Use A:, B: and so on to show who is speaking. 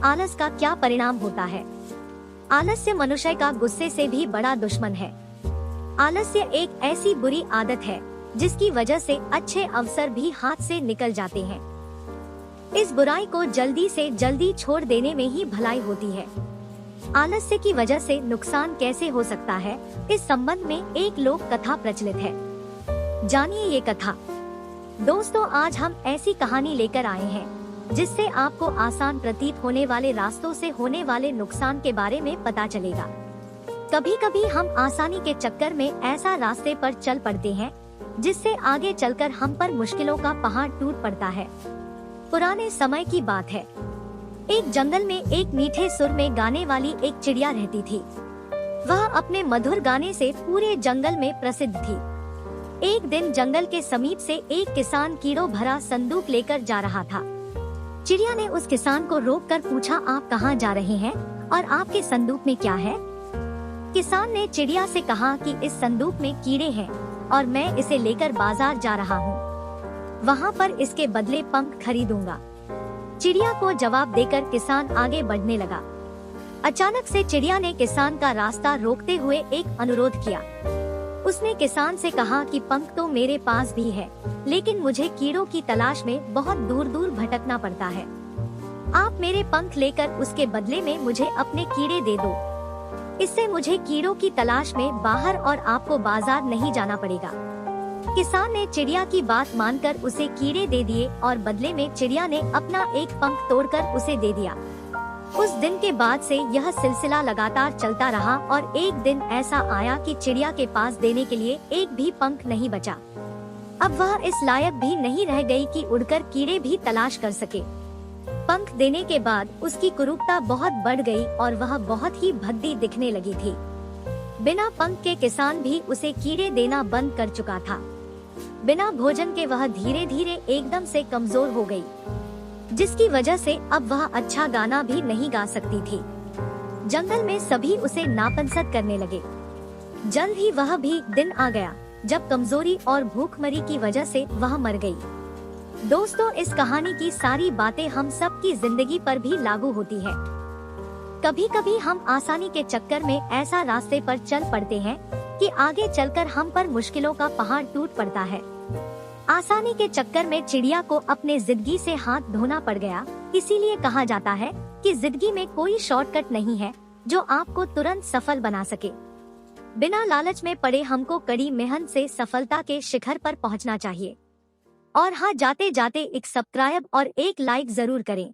A: आलस का क्या परिणाम होता है। आलस्य मनुष्य का गुस्से से भी बड़ा दुश्मन है। आलस्य एक ऐसी बुरी आदत है जिसकी वजह से अच्छे अवसर भी हाथ से निकल जाते हैं। इस बुराई को जल्दी से जल्दी छोड़ देने में ही भलाई होती है। आलस्य की वजह से नुकसान कैसे हो सकता है, इस संबंध में एक लोक कथा प्रचलित है। जानिए ये कथा। दोस्तों, आज हम ऐसी कहानी लेकर आए हैं जिससे आपको आसान प्रतीत होने वाले रास्तों से होने वाले नुकसान के बारे में पता चलेगा। कभी कभी हम आसानी के चक्कर में ऐसा रास्ते पर चल पड़ते हैं जिससे आगे चलकर हम पर मुश्किलों का पहाड़ टूट पड़ता है। पुराने समय की बात है। एक जंगल में एक मीठे सुर में गाने वाली एक चिड़िया रहती थी। वह अपने मधुर गाने से पूरे जंगल में प्रसिद्ध थी। एक दिन जंगल के समीप से एक किसान कीड़ों भरा संदूक लेकर जा रहा था। चिड़िया ने उस किसान को रोककर पूछा, आप कहाँ जा रहे हैं और आपके संदूक में क्या है? किसान ने चिड़िया से कहा कि इस संदूक में कीड़े हैं और मैं इसे लेकर बाजार जा रहा हूँ। वहाँ पर इसके बदले पंख खरीदूंगा। चिड़िया को जवाब देकर किसान आगे बढ़ने लगा। अचानक से चिड़िया ने किसान का रास्ता रोकते हुए एक अनुरोध किया। उसने किसान से कहा कि पंख तो मेरे पास भी है, लेकिन मुझे कीड़ों की तलाश में बहुत दूर दूर भटकना पड़ता है। आप मेरे पंख लेकर उसके बदले में मुझे अपने कीड़े दे दो। इससे मुझे कीड़ों की तलाश में बाहर और आपको बाजार नहीं जाना पड़ेगा। किसान ने चिड़िया की बात मानकर उसे कीड़े दे दिए और बदले में चिड़िया ने अपना एक पंख तोड़कर उसे दे दिया। उस दिन के बाद से यह सिलसिला लगातार चलता रहा और एक दिन ऐसा आया कि चिड़िया के पास देने के लिए एक भी पंख नहीं बचा। अब वह इस लायक भी नहीं रह गई कि उड़कर कीड़े भी तलाश कर सके। पंख देने के बाद उसकी कुरूपता बहुत बढ़ गई और वह बहुत ही भद्दी दिखने लगी थी। बिना पंख के किसान भी उसे कीड़े देना बंद कर चुका था। बिना भोजन के वह धीरे धीरे एकदम से कमजोर हो गई, जिसकी वजह से अब वह अच्छा गाना भी नहीं गा सकती थी। जंगल में सभी उसे नापसंद करने लगे। जल्द ही वह भी दिन आ गया जब कमजोरी और भूखमरी की वजह से वह मर गई। दोस्तों, इस कहानी की सारी बातें हम सब की जिंदगी पर भी लागू होती है। कभी कभी हम आसानी के चक्कर में ऐसा रास्ते पर चल पड़ते हैं कि आगे चलकर हम पर मुश्किलों का पहाड़ टूट पड़ता है। आसानी के चक्कर में चिड़िया को अपने जिंदगी से हाथ धोना पड़ गया। इसीलिए कहा जाता है कि जिंदगी में कोई शॉर्टकट नहीं है जो आपको तुरंत सफल बना सके। बिना लालच में पड़े हमको कड़ी मेहनत से सफलता के शिखर पर पहुंचना चाहिए। और हाँ, जाते जाते एक सब्सक्राइब और एक लाइक जरूर करें।